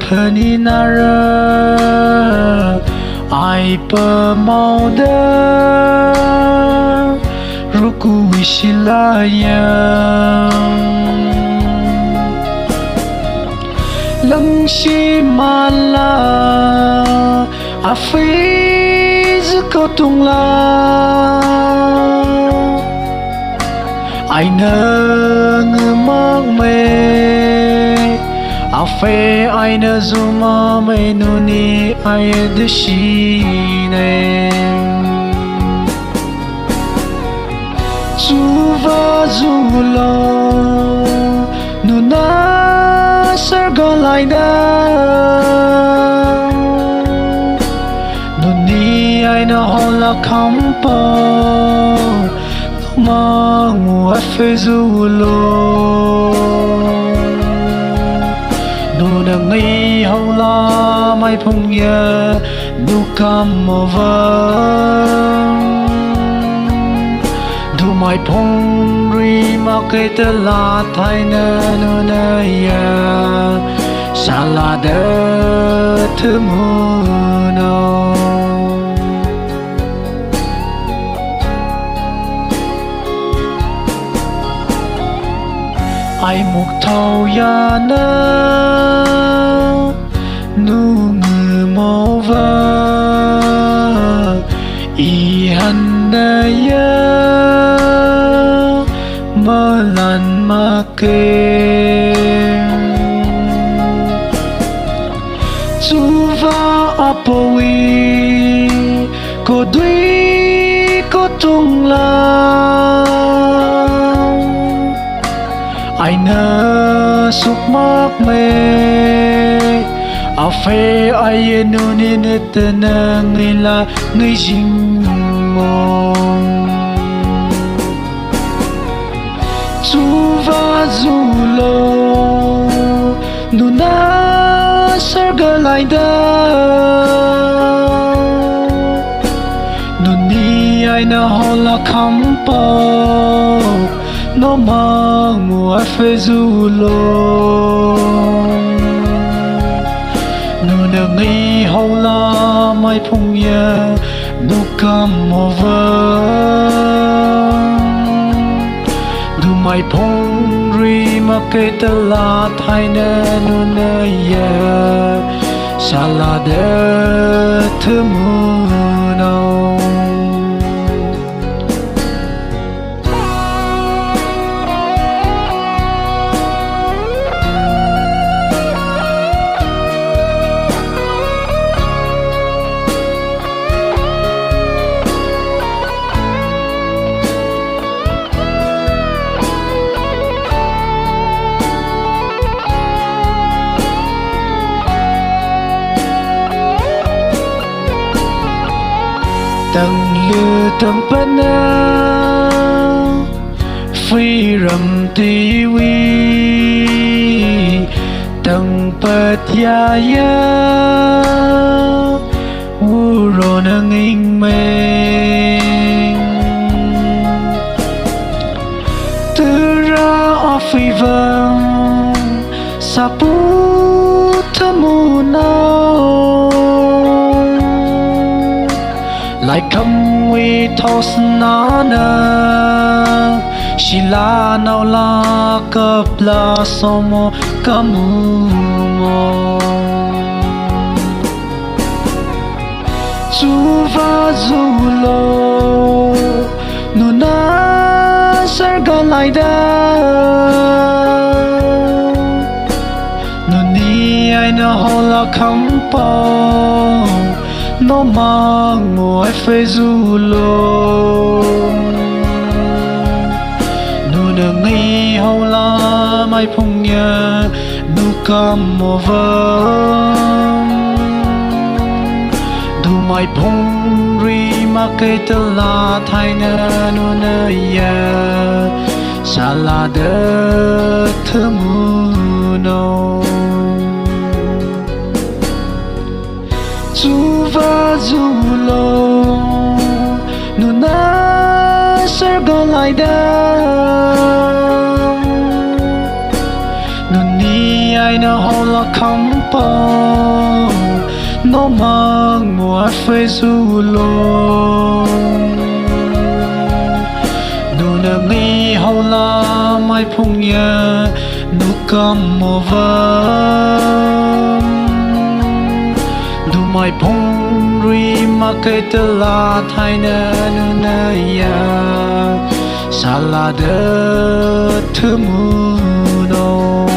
paninara ai pa mauda ruku wisilaya lăng shi mala afiz ko tung la ai nâng mang mê afe ai nơ zuma mê nuni ai de shi ne zuva zulo nuna sarga lai da nuni ai na hola kampo mang afe zulo nu na ngai hola mai phong ya nu kam over du mai phong ri ma ke ta la thai na nu na ya sala de thu mu no ai mục thâu ya na nu ngư mô vơ y hân na ya mơ lần ma kê chu va apowi ko dui ko tung la ai nơ suk mak me afe ai nu ni ne te na ngai la ngai jing ngong chu va zu lo nu na sarga lai da nu ni ai na hola kampo no mang mua phê du lo nu na ngai hau la mai phong ya nu kam over du mai phong ri ma ke ta la thai na nu na ya sala de thu mu no tầng lư tầng pana phi rầm ti vi tầng bát ya ya u ro na nginh men từ ra ở phi vang sa pu thamu nao lại cầm quy thos nana shila nau la cấp la somo kamu mo chu va zu lo nu na sarga lai da nu ni ai na hola kampo no mang mua phê du lo nu na ngai hau la mai phong ya nu kam over du mai phong ri ma ke ta la thai na nu na ya sala de thu mu no chu va zu lo nu na sarga lai da nu ni ai na hola kampo bao nó mang một phê du lông nụ nợ nghi hầu la mai phung nhà nụ cầm mùa vang nụ mai phung ri mà cây tơ la thay nợ nụ nợ ya sa la đơ thứ mù nông